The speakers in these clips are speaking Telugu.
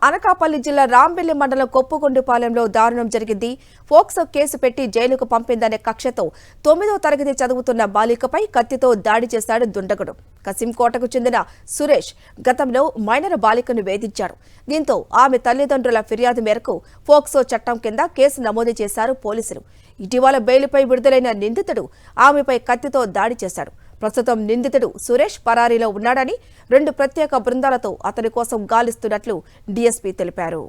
అనకాపల్లి జిల్లా రాంబెల్లి మండలం కొప్పుకొండపాలెంలో దారుణం జరిగింది. ఫోక్సో కేసు పెట్టి జైలుకు పంపిందనే కక్షతో 9వ తరగతి చదువుతున్న బాలికపై కత్తితో దాడి చేశాడు దుండగుడు. కసింకోటకు చెందిన సురేష్ గతంలో మైనర్ బాలికను వేధించాడు. దీంతో ఆమె తల్లిదండ్రుల ఫిర్యాదు మేరకు ఫోక్సో చట్టం కింద కేసు నమోదు చేశారు పోలీసులు. ఇటీవల బెయిలుపై విడుదలైన నిందితుడు ఆమెపై కత్తితో దాడి చేశాడు. ప్రస్తుతం నిందితుడు సురేష్ పరారీలో ఉన్నాడని 2 ప్రత్యేక బృందాలతో అతని కోసం గాలిస్తున్నట్లు డీఎస్పీ తెలిపారు.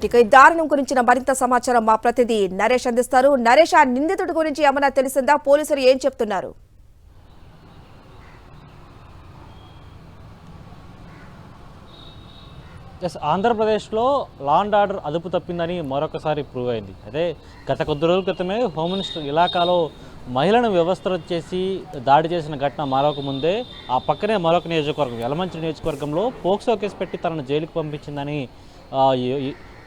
ఇక ఈ దారుణం గురించిన మరింత సమాచారం మా ప్రతినిధి నరేష్ అందిస్తారు. నరేష్, ఆ నిందితుడి గురించి ఏమైనా తెలిసిందా? పోలీసులు ఏం చెప్తున్నారు? ఆంధ్రప్రదేశ్లో లా అండ్ ఆర్డర్ అదుపు తప్పిందని మరొకసారి ప్రూవ్ అయింది. అదే గత కొద్ది రోజుల క్రితమే హోమ్ మినిస్టర్ ఇలాకాలో మహిళను వ్యవస్థ చేసి దాడి చేసిన ఘటన మరొక ముందే ఆ పక్కనే మరొక నియోజకవర్గం యలమంచిలి నియోజకవర్గంలో పోక్సో కేసు పెట్టి తనను జైలుకు పంపించిందని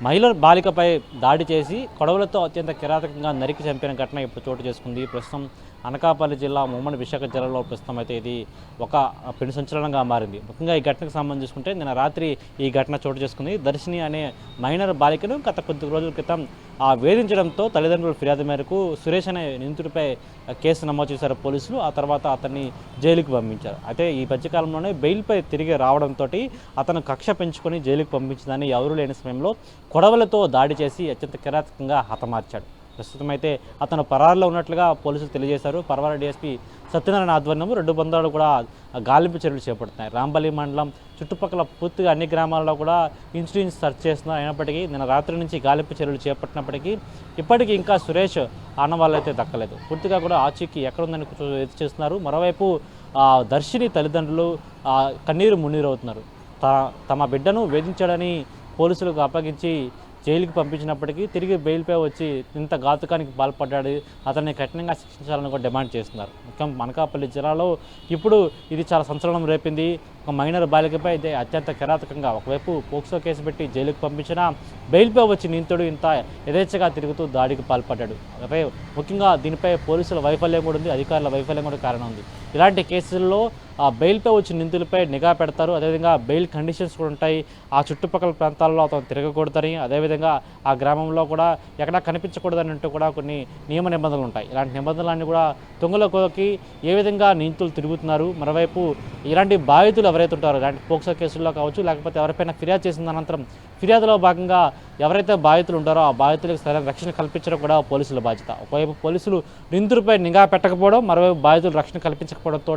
మహిళ బాలికపై దాడి చేసి కొడవలతో అత్యంత కిరాతకంగా నరికి చంపిన ఘటన ఇప్పుడు చోటు చేసుకుంది. ప్రస్తుతం అనకాపల్లి జిల్లా ఉమ్మడి విశాఖ జిల్లాలో ప్రస్తుతం అయితే ఇది ఒక పెను సంచలనంగా మారింది. ముఖ్యంగా ఈ ఘటనకు సంబంధించి చూసుకుంటే నిన్న రాత్రి ఈ ఘటన చోటు చేసుకుంది. దర్శిని అనే మైనర్ బాలికను గత కొద్ది రోజుల క్రితం వేధించడంతో తల్లిదండ్రుల ఫిర్యాదు మేరకు సురేష్ అనే నిందితుడిపై కేసు నమోదు చేశారు పోలీసులు. ఆ తర్వాత అతన్ని జైలుకు పంపించారు. అయితే ఈ మధ్యకాలంలోనే బెయిల్పై తిరిగి రావడంతో అతను కక్ష పెంచుకొని జైలుకు పంపించిందని ఎవరూ లేని సమయంలో కొడవలతో దాడి చేసి అత్యంత కిరాతకంగా హతమార్చాడు. ప్రస్తుతం అయితే అతను పరారులో ఉన్నట్లుగా పోలీసులు తెలియజేశారు. పరవాల డీఎస్పీ సత్యనారాయణ ఆధ్వర్యంలో 2 బృందాలు కూడా గాలింపు చర్యలు చేపడుతున్నాయి. రాంబెల్లి మండలం చుట్టుపక్కల పూర్తిగా అన్ని గ్రామాల్లో కూడా ఇన్సూరెన్స్ సెర్చ్ చేస్తున్నారు. అయినప్పటికీ నిన్న రాత్రి నుంచి గాలింపు చర్యలు చేపట్టినప్పటికీ ఇప్పటికీ ఇంకా సురేష్ ఆనవాళ్ళు అయితే దక్కలేదు. పూర్తిగా కూడా ఆచూకీ ఎక్కడుందని ఎదురు చేస్తున్నారు. మరోవైపు దర్శిని తల్లిదండ్రులు కన్నీరు మున్నీరు అవుతున్నారు. తమ బిడ్డను వేధించాడని పోలీసులకు అప్పగించి జైలుకి పంపించినప్పటికీ తిరిగి బెయిల్పై వచ్చి ఇంత ఘాతుకానికి పాల్పడ్డాడు, అతన్ని కఠినంగా శిక్షించాలని కూడా డిమాండ్ చేస్తున్నారు. ముఖ్యం అనకాపల్లి జిల్లాలో ఇప్పుడు ఇది చాలా సంచలనం రేపింది. ఒక మైనర్ బాలికపై అయితే అత్యంత కిరాతకంగా ఒకవైపు పోక్సో కేసు పెట్టి జైలుకు పంపించిన బెయిల్పై వచ్చి నిందితుడు ఇంత యథేచ్ఛగా తిరుగుతూ దాడికి పాల్పడ్డాడు. అంటే ముఖ్యంగా దీనిపై పోలీసుల వైఫల్యం కూడా ఉంది, అధికారుల వైఫల్యం కూడా కారణం ఉంది. ఇలాంటి కేసుల్లో బెయిల్పై వచ్చిన నిందితులపై నిఘా పెడతారు. అదేవిధంగా బెయిల్ కండిషన్స్ కూడా ఉంటాయి. ఆ చుట్టుపక్కల ప్రాంతాల్లో అతను తిరగకూడదని, అదేవిధంగా ఆ గ్రామంలో కూడా ఎక్కడా కనిపించకూడదని అంటూ కూడా కొన్ని నియమ నిబంధనలు ఉంటాయి. ఇలాంటి నిబంధనలన్నీ కూడా తుంగలోకి ఏ విధంగా నిందితులు తిరుగుతున్నారు, మరోవైపు ఇలాంటి బాధితులు ఎవరైతే ఉంటారో ఇలాంటి పోక్సో కేసుల్లో కావచ్చు, లేకపోతే ఎవరిపైనా ఫిర్యాదు చేసిన అనంతరం ఫిర్యాదులో భాగంగా ఎవరైతే బాధితులు ఉంటారో ఆ బాధితులకు సరైన రక్షణ కల్పించడం కూడా పోలీసుల బాధ్యత. ఒకవైపు పోలీసులు నిందితుడిపై నిఘా పెట్టకపోవడం, మరోవైపు బాధితులు రక్షణ కల్పించకపోవడంతో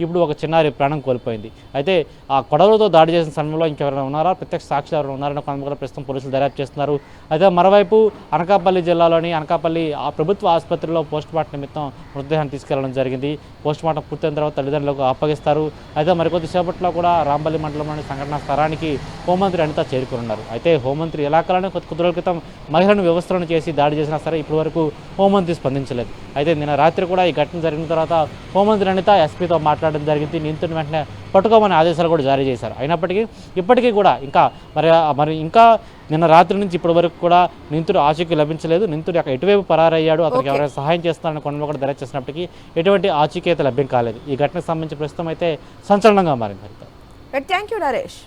ఇప్పుడు ఒక చిన్నారి ప్రాణం కోల్పోయింది. అయితే ఆ కొడవలతో దాడి చేసిన సమయంలో ఇంకెవరైనా ఉన్నారా, ప్రత్యక్ష సాక్షులు ఎవరైనా ఉన్నారని కొంత ప్రస్తుతం పోలీసులు దర్యాప్తు చేస్తున్నారు. అయితే మరోవైపు అనకాపల్లి జిల్లాలోని అనకాపల్లి ఆ ప్రభుత్వ ఆసుపత్రిలో పోస్టుమార్టం నిమిత్తం మృతదేహాన్ని తీసుకెళ్లడం జరిగింది. పోస్టుమార్టం పూర్తయిన తర్వాత తల్లిదండ్రులకు అప్పగిస్తారు. అయితే మరికొద్ది సేపట్లో కూడా రాంబెల్లి మండలంలోని సంఘటనా స్థలానికి హోంమంత్రి అనిత చేరుకున్నారు. అయితే హోంమంత్రి ఎలాకాలనే కొద్ది రోజుల క్రితం మహిళను వ్యవస్థలను చేసి దాడి చేసినా సరే ఇప్పటి వరకు హోంమంత్రి స్పందించలేదు. అయితే నిన్న రాత్రి కూడా ఈ ఘటన జరిగిన తర్వాత హోంమంత్రి అనిత ఎస్పీతో మాట్లాడడం జరిగింది. నిందితుడిని వెంటనే పట్టుకోమని ఆదేశాలు కూడా జారీ చేశారు. అయినప్పటికీ ఇప్పటికీ కూడా ఇంకా నిన్న రాత్రి నుంచి ఇప్పటి వరకు కూడా నిందితుడు ఆచూకీ లభించలేదు. నిందితుడు ఎటువైపు పరారయ్యాడు, అతనికి ఎవరైనా సహాయం చేస్తారని కొండ కూడా దర్యాప్తు చేసినప్పటికీ ఎటువంటి ఆచూకీ అయితే లభ్యం కాలేదు. ఈ ఘటనకు సంబంధించి ప్రస్తుతం అయితే సంచలనంగా మారింది. Thank you Naresh.